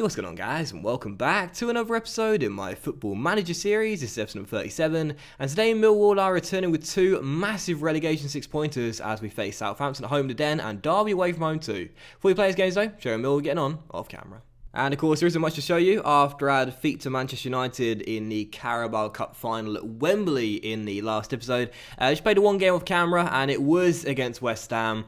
Hey, what's going on, guys, and welcome back to another episode in my Football Manager series. This is episode number 37, and today Millwall are returning with two massive relegation six-pointers as we face Southampton at home to Den and Derby away from home too. Before we play these games though, showing Millwall getting on off camera. And of course, there isn't much to show you after our defeat to Manchester United in the Carabao Cup final at Wembley in the last episode. Just played one game off camera, and it was against West Ham.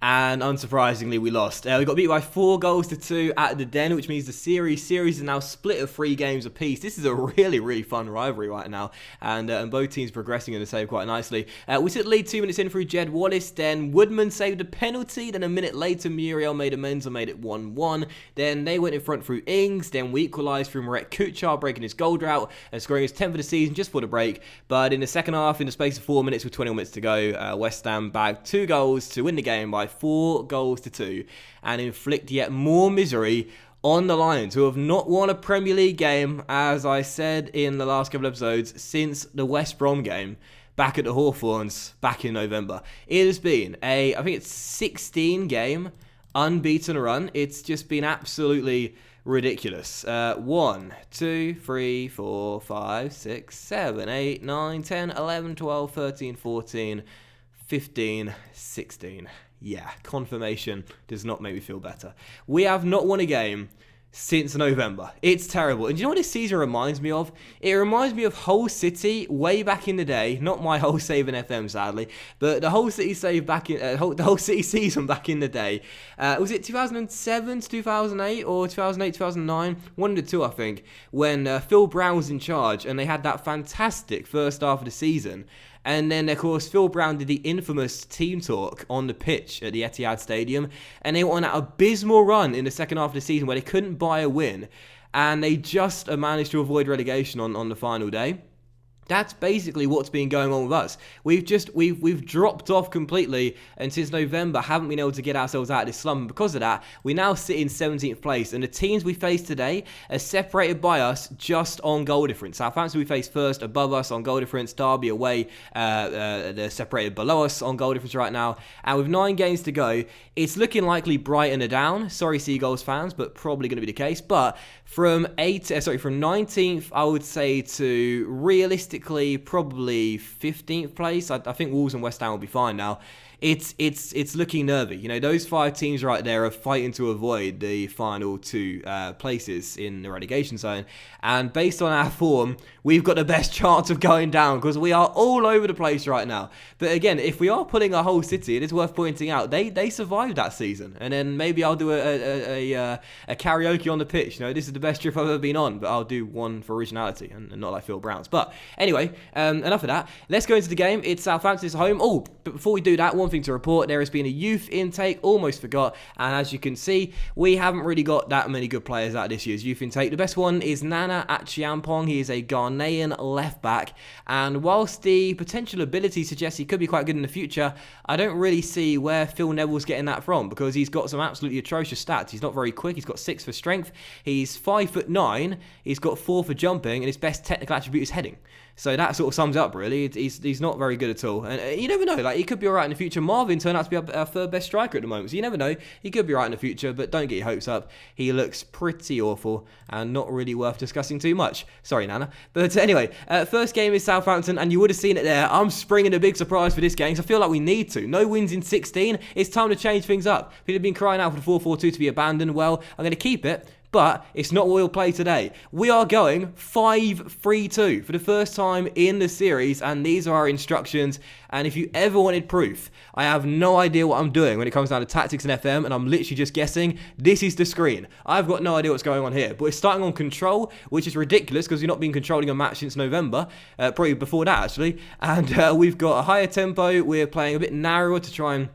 And unsurprisingly, we lost. We got beat by 4-2 at the Den, which means the series is now split of 3 games apiece. This is a really fun rivalry right now, and both teams progressing in the save quite nicely. We took the lead 2 minutes in through Jed Wallace, then Woodman saved a penalty, then a minute later Muriel made amends and made it 1-1. Then they went in front through Ings, then we equalised through Marek Kuchar breaking his goal drought and scoring his 10th of the season just before the break. But in the second half, in the space of 4 minutes with 21 minutes to go, West Ham bagged 2 goals to win the game by 4-2 and inflict yet more misery on the Lions, who have not won a Premier League game, as I said in the last couple of episodes, since the West Brom game back at the Hawthorns back in November. It has been I think it's 16 game unbeaten run. It's just been absolutely ridiculous. 1, 2, 3, 4, 5, 6, 7, 8, 9, 10, 11, 12, 13, 14, 15, 16. Yeah, confirmation does not make me feel better. We have not won a game since November. It's terrible. And do you know what this season reminds me of? It reminds me of Hull City way back in the day. Not my Hull save in FM, sadly, but the Hull City save back in the Hull City season back in the day. Was it 2007 to 2008 or 2008 2009? One of the two, I think. When Phil Brown was in charge and they had that fantastic first half of the season. And then, of course, Phil Brown did the infamous team talk on the pitch at the Etihad Stadium. And they went on that abysmal run in the second half of the season where they couldn't buy a win. And they just managed to avoid relegation on the final day. That's basically what's been going on with us. We've dropped off completely, and since November haven't been able to get ourselves out of this slump. And because of that, we now sit in 17th place, and the teams we face today are separated by us just on goal difference. Southampton we face first, above us on goal difference. Derby away, they're separated below us on goal difference right now. And with 9 games to go, it's looking likely Brighton are down. Sorry, Seagulls fans, but probably going to be the case. But from 19th, I would say, to realistically probably 15th place. I think Wolves and West Ham will be fine now. It's looking nervy. You know, those 5 teams right there are fighting to avoid the final 2 places in the relegation zone. And based on our form, we've got the best chance of going down because we are all over the place right now. But again, if we are pulling a Hull City, it is worth pointing out they survived that season. And then maybe I'll do a karaoke on the pitch. You know, this is the best trip I've ever been on, but I'll do one for originality and not like Phil Brown's. But anyway, enough of that. Let's go into the game. It's Southampton's home. Oh, but before we do that, one thing to report, there has been a youth intake, almost forgot, and as you can see, we haven't really got that many good players out of this year's youth intake. The best one is Nana Achiampong. He is a Ghanaian left back, and whilst the potential ability suggests he could be quite good in the future, I don't really see where Phil Neville's getting that from, because he's got some absolutely atrocious stats. He's not very quick, he's got 6 for strength, he's 5'9", he's got 4 for jumping, and his best technical attribute is heading. So that sort of sums up, really. He's not very good at all. And you never know. Like, he could be all right in the future. Marvin turned out to be our third best striker at the moment. So you never know. He could be all right in the future, but don't get your hopes up. He looks pretty awful and not really worth discussing too much. Sorry, Nana. But anyway, first game is Southampton, and you would have seen it there. I'm springing a big surprise for this game, so I feel like we need to. No wins in 16. It's time to change things up. People have been crying out for the 4-4-2 to be abandoned. Well, I'm going to keep it. But it's not what we'll play today. We are going 5-3-2 for the first time in the series, and these are our instructions. And if you ever wanted proof, I have no idea what I'm doing when it comes down to tactics and FM, and I'm literally just guessing. This is the screen. I've got no idea what's going on here, but we're starting on control, which is ridiculous because we've not been controlling a match since November, probably before that actually. And we've got a higher tempo. We're playing a bit narrower to try and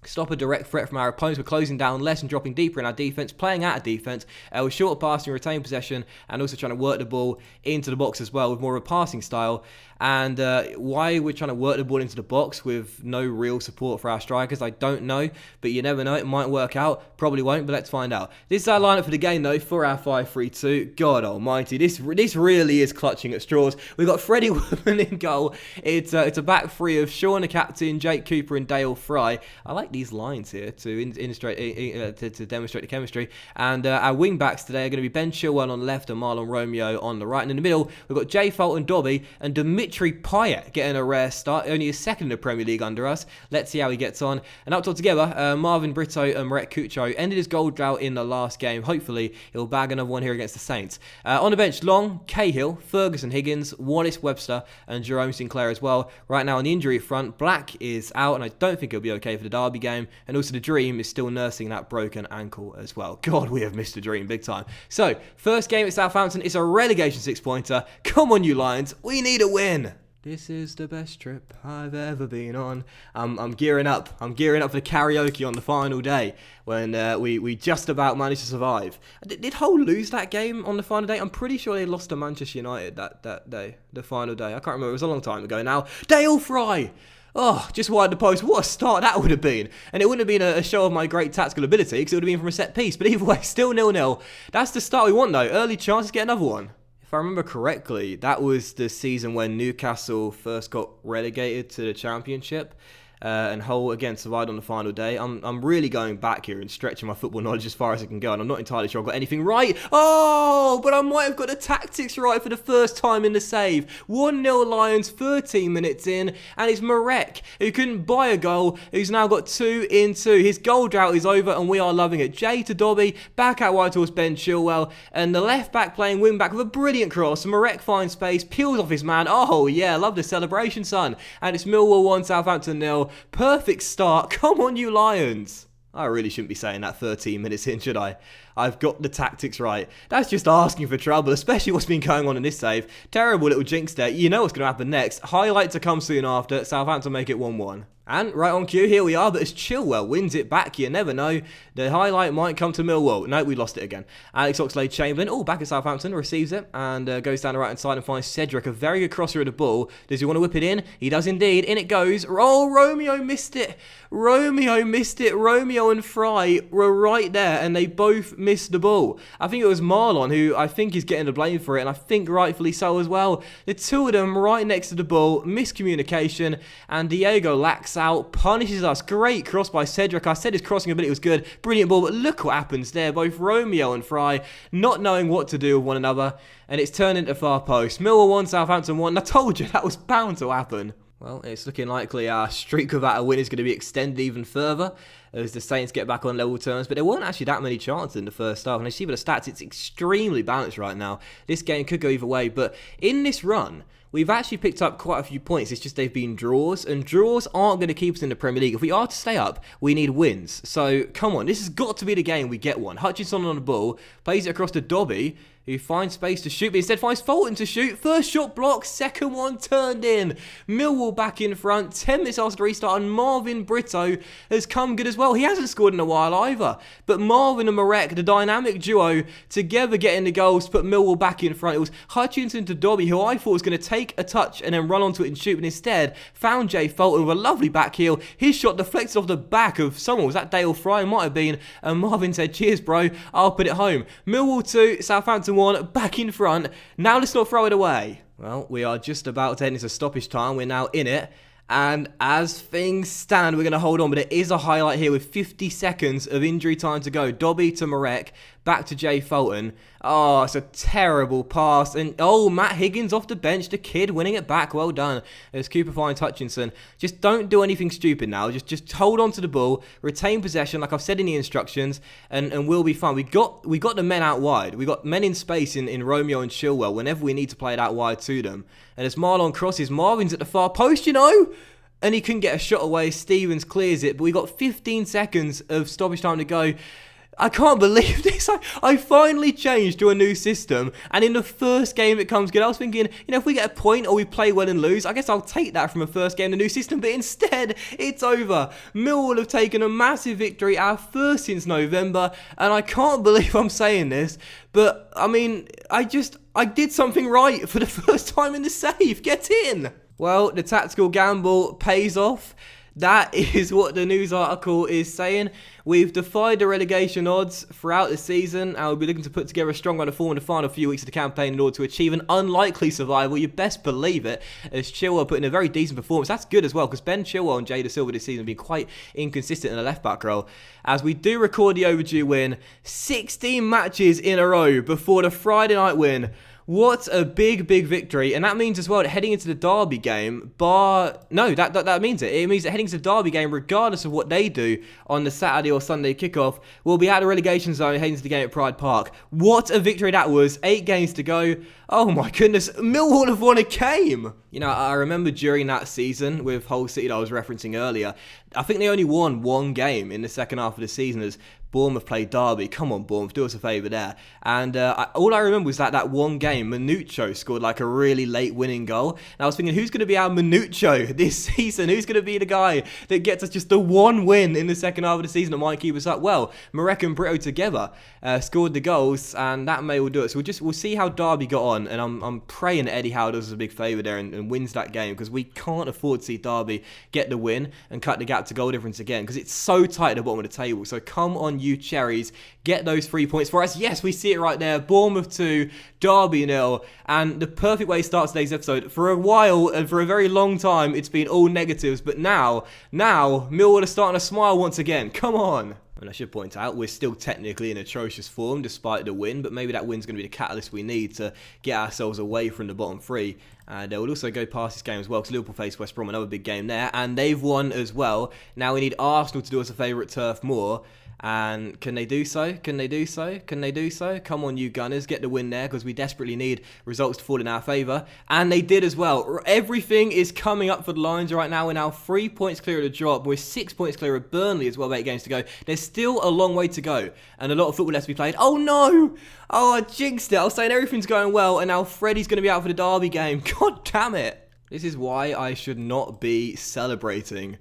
stop a direct threat from our opponents. We're closing down less and dropping deeper in our defence, playing out of defence. We're short of passing, retain possession, and also trying to work the ball into the box as well with more of a passing style. And why we're trying to work the ball into the box with no real support for our strikers, I don't know. But you never know, it might work out. Probably won't, but let's find out. This is our lineup for the game, though, for our 5-3-2. God almighty, this really is clutching at straws. We've got Freddie Woodman in goal. It's a back three of Sean, the captain, Jake Cooper, and Dale Fry. I like like these lines here to illustrate, to demonstrate the chemistry. And our wing backs today are going to be Ben Chilwell on the left and Marlon Romeo on the right. And in the middle, we've got Jay Fulton, Dobby, and Dimitri Payet getting a rare start. Only his second in the Premier League under us. Let's see how he gets on. And up top together, Marvin, Britto, and Marek Kucho ended his goal drought in the last game. Hopefully, he'll bag another one here against the Saints. On the bench, Long, Cahill, Ferguson, Higgins, Wallace, Webster, and Jerome Sinclair as well. Right now on the injury front, Black is out, and I don't think he'll be okay for the Derby game. And also the Dream is still nursing that broken ankle as well. God, we have missed the Dream big time. So, first game at Southampton, it's a relegation 6-pointer. Come on, you Lions, we need a win. This is the best trip I've ever been on. I'm gearing up. I'm gearing up for the karaoke on the final day when we just about managed to survive. Did Hull lose that game on the final day? I'm pretty sure they lost to Manchester United that day, the final day. I can't remember. It was a long time ago now. Dale Fry! Oh, just wide the post. What a start that would have been. And it wouldn't have been a show of my great tactical ability because it would have been from a set piece. But either way, still 0-0. That's the start we want though. Early chance to get another one. If I remember correctly, that was the season when Newcastle first got relegated to the Championship. And Hull again survived on the final day. I'm really going back here and stretching my football knowledge as far as I can go, and I'm not entirely sure I've got anything right. Oh, but I might have got the tactics right for the first time in the save. 1-0 Lions, 13 minutes in, and it's Marek, who couldn't buy a goal, who's now got 2 in 2. His goal drought is over, and we are loving it. Jay to Dobby, back out wide towards Ben Chilwell, and the left back playing wing back with a brilliant cross. Marek finds space, peels off his man. Oh yeah, love the celebration, son. And it's Millwall 1, Southampton 0. Perfect start. Come on, you Lions. I really shouldn't be saying that 13 minutes in, should I? I've got the tactics right. That's just asking for trouble, especially what's been going on in this save. Terrible little jinx there. You know what's going to happen next. Highlight to come soon after. Southampton make it 1-1. And right on cue, here we are, but as Chilwell wins it back, you never know. The highlight might come to Millwall. No, we lost it again. Alex Oxlade-Chamberlain, back at Southampton, receives it and goes down the right-hand side and finds Cedric, a very good crosser of the ball. Does he want to whip it in? He does indeed. In it goes. Oh, Romeo missed it. Romeo missed it. Romeo and Fry were right there, and they both missed the ball. I think it was Marlon, who I think is getting the blame for it, and I think rightfully so as well. The two of them right next to the ball, miscommunication, and Diego lacks out, punishes us. Great cross by Cedric. I said his crossing ability was good. Brilliant ball, but look what happens there. Both Romeo and Fry not knowing what to do with one another, and it's turned into far post. Millwall 1, Southampton 1. I told you that was bound to happen. Well, it's looking likely our streak without a win is going to be extended even further as the Saints get back on level terms. But there weren't actually that many chances in the first half. And I see by the stats, it's extremely balanced right now. This game could go either way. But in this run, we've actually picked up quite a few points. It's just they've been draws, and draws aren't going to keep us in the Premier League. If we are to stay up, we need wins. So, come on, this has got to be the game we get one. Hutchinson on the ball, plays it across to Dobby, who finds space to shoot, but instead finds Fulton to shoot. First shot blocked, second one turned in. Millwall back in front, 10 minutes after the restart, and Marvin Britto has come good as well. He hasn't scored in a while either, but Marvin and Marek, the dynamic duo, together getting the goals to put Millwall back in front. It was Hutchinson to Dobby, who I thought was going to take a touch and then run onto it and shoot, but instead found Jay Fulton with a lovely back heel. His shot deflected off the back of someone. Was that Dale Fry? It might have been. And Marvin said, cheers, bro. I'll put it home. Millwall 2, Southampton 1, back in front. Now let's not throw it away. Well, we are just about to head into stoppage time. We're now in it. And as things stand, we're going to hold on. But there is a highlight here with 50 seconds of injury time to go. Dobby to Marek, back to Jay Fulton. Oh, it's a terrible pass. And, Matt Higgins off the bench. The kid winning it back. Well done. As Cooper finds Hutchinson. Just don't do anything stupid now. Just hold on to the ball. Retain possession, like I've said in the instructions. And we'll be fine. We got the men out wide. We got men in space in Romeo and Chilwell whenever we need to play it out wide to them. And as Marlon crosses, Marvin's at the far post, and he couldn't get a shot away. Stevens clears it, but we got 15 seconds of stoppage time to go. I can't believe this. I finally changed to a new system, and in the first game it comes good. I was thinking, if we get a point or we play well and lose, I guess I'll take that from a first game, the new system, but instead, it's over. Millwall have taken a massive victory, our first since November, and I can't believe I'm saying this, but, I did something right for the first time in the save. Get in! Well, the tactical gamble pays off. That is what the news article is saying. We've defied the relegation odds throughout the season, and we'll be looking to put together a strong run of form in the final few weeks of the campaign in order to achieve an unlikely survival. You best believe it, as Chilwell put in a very decent performance. That's good as well, because Ben Chilwell and Jada Silva this season have been quite inconsistent in the left-back role. As we do record the overdue win, 16 matches in a row before the Friday night win. What a big victory. And that means as well that heading into the Derby game, that means it. It means that heading into the Derby game, regardless of what they do on the Saturday or Sunday kickoff, we'll be out of the relegation zone heading to the game at Pride Park. What a victory that was. 8 games to go. Oh my goodness, Millwall have won a game. You know, I remember during that season with Hull City that I was referencing earlier, I think they only won 1 game in the second half of the season as Bournemouth played Derby. Come on, Bournemouth, do us a favour there. And all I remember was that 1 game, Manucho scored like a really late winning goal. And I was thinking, who's going to be our Manucho this season? Who's going to be the guy that gets us just the 1 win in the second half of the season that might keep us up? Well, Marek and Britto together scored the goals, and that may well do it. So we'll see how Derby got on, and I'm praying that Eddie Howe does us a big favour there and wins that game, because we can't afford to see Derby get the win and cut the gap to goal difference again, because it's so tight at the bottom of the table. So come on, you Cherries, get those 3 points for us. Yes, we see it right there. Bournemouth 2, Derby 0, and the perfect way to start today's episode. For a while and for a very long time, it's been all negatives, but now Millwall are starting to smile once again. Come on. And I should point out, we're still technically in atrocious form despite the win, but maybe that win's going to be the catalyst we need to get ourselves away from the bottom 3. And we'll also go past this game as well, because Liverpool face West Brom, another big game there, and they've won as well. Now we need Arsenal to do us a favour at Turf Moor. And can they do so? Can they do so? Can they do so? Come on, you Gunners, get the win there, because we desperately need results to fall in our favour. And they did as well. Everything is coming up for the Lions right now. We're now 3 points clear of the drop. We're 6 points clear of Burnley as well, with 8 games to go. There's still a long way to go, and a lot of football left to be played. Oh no! Oh, I jinxed it. I was saying everything's going well, and now Freddie's going to be out for the Derby game. God damn it. This is why I should not be celebrating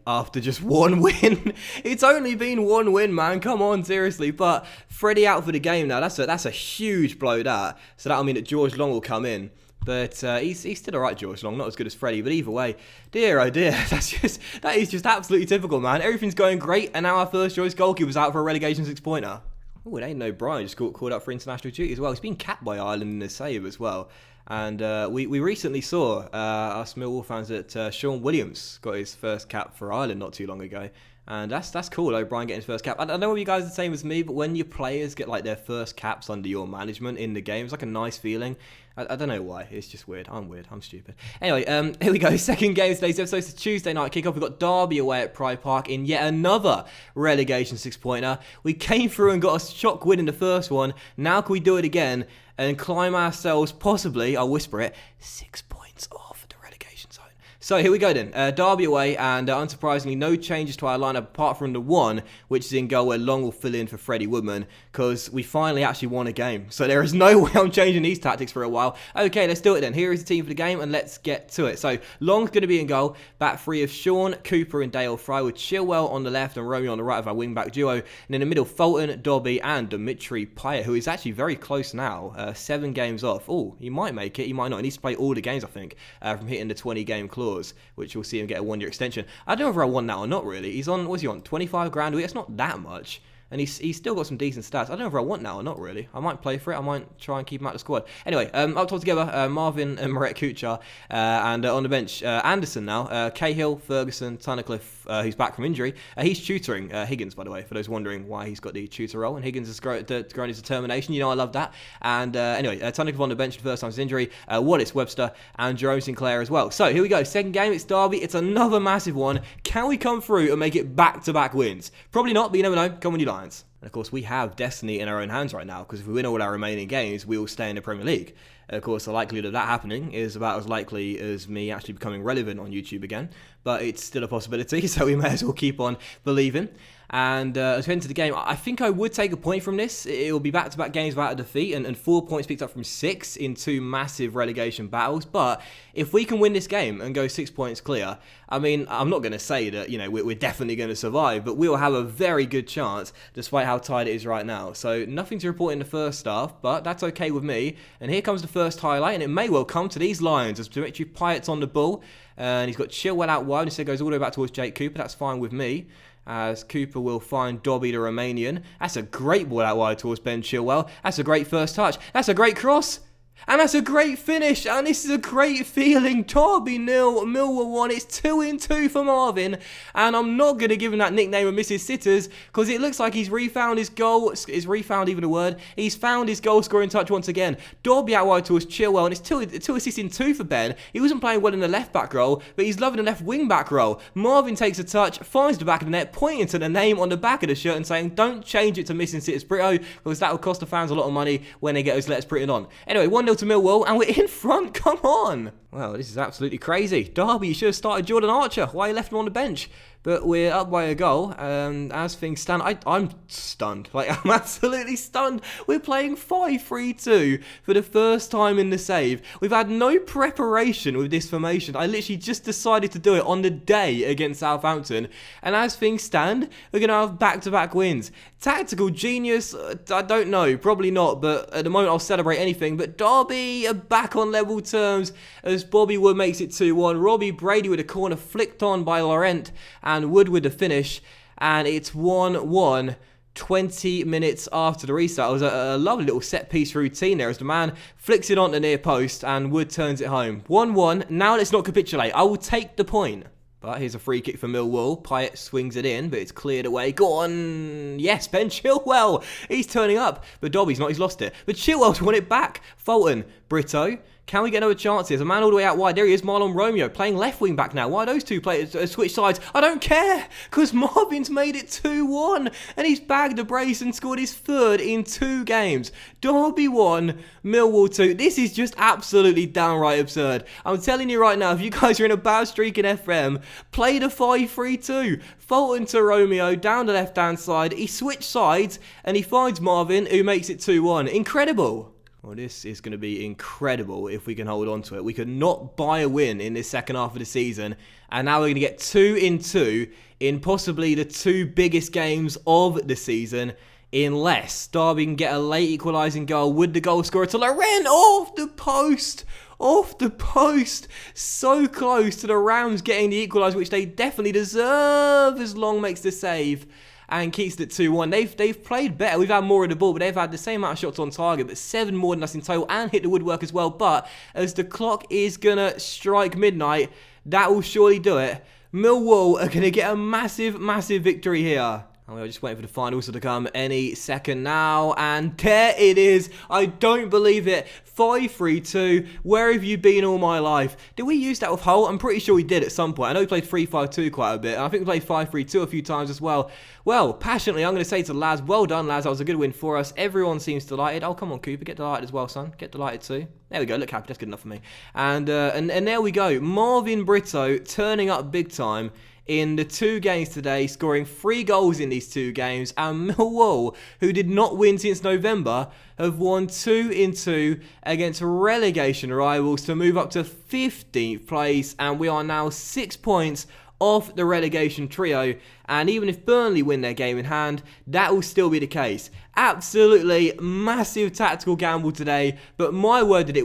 after just 1 win. It's only been 1 win, man. Come on, seriously. But Freddie out for the game now. That's a huge blow, that. So that'll mean that George Long will come in. But he's still alright, George Long. Not as good as Freddie, but either way, dear oh dear, that is just absolutely typical, man. Everything's going great, and now our first choice goalkeeper's out for a relegation 6-pointer. Oh, it ain't no Brian. Just called up for international duty as well. He's been capped by Ireland in the save as well. And we recently saw, us Millwall fans, that Sean Williams got his first cap for Ireland not too long ago. And that's cool, O'Brien getting his first cap. I don't know if you guys are the same as me, but when your players get their first caps under your management in the game, it's like a nice feeling. I don't know why. It's just weird. I'm stupid. Anyway, here we go. Second game of today's episode. It's a Tuesday night kickoff. We've got Derby away at Pride Park in yet another relegation 6-pointer. We came through and got a shock win in the first one. Now can we do it again and climb ourselves, possibly, I'll whisper it, 6 points off the relegation zone? So here we go then. Derby away, and unsurprisingly, no changes to our lineup apart from the one, which is in goal, where Long will fill in for Freddie Woodman, because we finally actually won a game. So there is no way I'm changing these tactics for a while. Okay, let's do it then. Here is the team for the game, and let's get to it. So Long's going to be in goal. Back three of Sean, Cooper, and Dale Fry, with Chilwell on the left and Romeo on the right of our wing-back duo. And in the middle, Fulton, Dobby, and Dimitri Payet, who is actually very close now. 7 games off. Oh, he might make it. He might not. He needs to play all the games, I think, from hitting the 20-game clause, which will see him get a 1-year extension. I don't know if I want that or not, really. He's on, what's he on, 25 grand a week? That's not that much. And he's still got some decent stats. I don't know if I want now or not, really. I might play for it. I might try and keep him out of the squad. Anyway, up top together, Marvin and Marek Kuchar. And on the bench, Anderson now. Cahill, Ferguson, Tunnicliffe, who's back from injury. He's tutoring Higgins, by the way, for those wondering why he's got the tutor role. And Higgins has grown his determination. You know I love that. And anyway, Tunnicliffe on the bench the first time his injury. Wallace, Webster, and Jerome Sinclair as well. So here we go. Second game. It's Derby. It's another massive one. Can we come through and make it back-to-back wins? Probably not, but you never know. Come on, you Lions. And of course, we have destiny in our own hands right now, because if we win all our remaining games, we will stay in the Premier League. Of course, the likelihood of that happening is about as likely as me actually becoming relevant on YouTube again, but it's still a possibility, so we may as well keep on believing. And as we enter the game, I think I would take a point from this. It will be back-to-back games without a defeat, and 4 points picked up from 6 in 2 massive relegation battles. But if we can win this game and go 6 points clear, I mean, I'm not going to say that, we're definitely going to survive, but we'll have a very good chance despite how tight it is right now. So nothing to report in the first half, but that's okay with me. And here comes the first highlight, and it may well come to these Lions as Dimitri Payet's on the ball. And he's got Chilwell out wide, and so it goes all the way back towards Jake Cooper. That's fine with me, as Cooper will find Dobby the Romanian. That's a great ball out wide towards Ben Chilwell. That's a great first touch. That's a great cross. And that's a great finish, and this is a great feeling. Derby 0, Millwall 1. It's 2-2 for Marvin, and I'm not going to give him that nickname of Mrs. Sitters, because it looks like he's refound his goal. He's refound even a word. He's found his goal-scoring touch once again. Derby out wide towards Chilwell, and it's two assists in 2 for Ben. He wasn't playing well in the left-back role, but he's loving the left wing-back role. Marvin takes a touch, finds the back of the net, pointing to the name on the back of the shirt and saying, don't change it to Missing Sitters Britto, because that will cost the fans a lot of money when they get those letters printed on. Anyway, 1-0 to Millwall, and we're in front. Come on. Well, this is absolutely crazy. Derby, you should have started Jordan Archer. Why you left him on the bench? But we're up by a goal, and as things stand, I'm stunned. I'm absolutely stunned. We're playing 5-3-2 for the first time in the save. We've had no preparation with this formation. I literally just decided to do it on the day against Southampton, and as things stand, we're going to have back-to-back wins. Tactical genius? I don't know. Probably not, but at the moment I'll celebrate anything. But Derby are back on level terms as Bobby Wood makes it 2-1. Robbie Brady with a corner flicked on by Laurent, and Wood with the finish, and it's 1-1 20 minutes after the restart. It was a lovely little set-piece routine there as the man flicks it on the near post and Wood turns it home. 1-1. Now let's not capitulate. I will take the point. But here's a free kick for Millwall. Payet swings it in, but it's cleared away. Go on. Yes, Ben Chilwell. He's turning up, but Dobby's not. He's lost it. But Chilwell's won it back. Fulton, Britto. Can we get another chance here? There's a man all the way out wide. There he is, Marlon Romeo, playing left wing back now. Why are those two players switch sides? I don't care, because Marvin's made it 2-1, and he's bagged a brace and scored his 3rd in 2 games. Derby 1, Millwall 2. This is just absolutely downright absurd. I'm telling you right now, if you guys are in a bad streak in FM, play the 5-3-2. Fulton to Romeo, down the left-hand side. He switched sides, and he finds Marvin, who makes it 2-1. Incredible. Well, this is going to be incredible if we can hold on to it. We could not buy a win in this second half of the season, and now we're going to get 2-2 in possibly the 2 biggest games of the season, unless Derby can get a late equalising goal with the goal scorer to Laurent off the post. Off the post. So close to the Rams getting the equaliser, which they definitely deserve as Long makes the save and keeps it 2-1. They've played better. We've had more of the ball, but they've had the same amount of shots on target, but 7 more than us in total, and hit the woodwork as well. But as the clock is going to strike midnight, that will surely do it. Millwall are going to get a massive, massive victory here. And we're just waiting for the finals to come any second now. And there it is. I don't believe it. 5-3-2. Where have you been all my life? Did we use that with Hull? I'm pretty sure we did at some point. I know we played 3-5-2 quite a bit. And I think we played 5-3-2 a few times as well. Well, passionately, I'm going to say to the lads, well done, lads. That was a good win for us. Everyone seems delighted. Oh, come on, Cooper. Get delighted as well, son. Get delighted too. There we go. Look happy. That's good enough for me. And there we go. Marvin Britto turning up big time in the 2 games today, scoring 3 goals in these 2 games, and Millwall, who did not win since November, have won 2-2 against relegation rivals to move up to 15th place, and we are now 6 points off the relegation trio, and even if Burnley win their game in hand, that will still be the case. Absolutely massive tactical gamble today, but my word did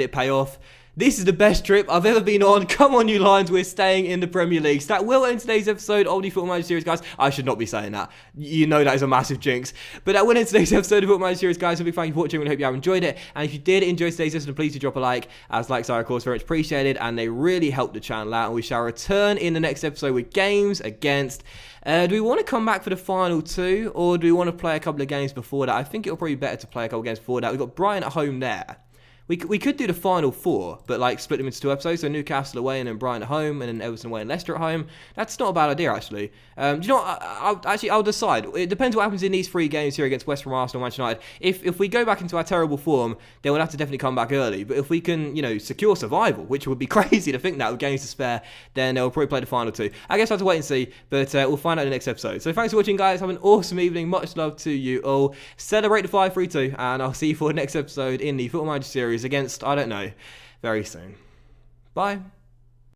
it pay off. This is the best trip I've ever been on. Come on, you Lions, we're staying in the Premier League. So that will end today's episode of the Football Manager Series, guys. I should not be saying that. You know that is a massive jinx. But that will end today's episode of the Football Manager Series, guys. A big thank you for watching. I hope you have enjoyed it. And if you did enjoy today's episode, please do drop a like, as likes are, of course, very much appreciated. And they really help the channel out. And we shall return in the next episode with games against... do we want to come back for the final 2, or do we want to play a couple of games before that? I think it'll probably be better to play a couple of games before that. We've got Brighton at home there, We could do the final 4, but like split them into 2 episodes. So Newcastle away and then Brighton at home, and then Everton away and Leicester at home. That's not a bad idea, actually. Do you know what? I'll decide. It depends what happens in these 3 games here against West Ham, Arsenal, Manchester United. If we go back into our terrible form, then we'll have to definitely come back early. But if we can, secure survival, which would be crazy to think that with games to spare, then we'll probably play the final 2. I guess I'll have to wait and see, but we'll find out in the next episode. So thanks for watching, guys. Have an awesome evening. Much love to you all. Celebrate the 5-3-2, and I'll see you for the next episode in the Football Manager series against, I don't know, very soon. Bye.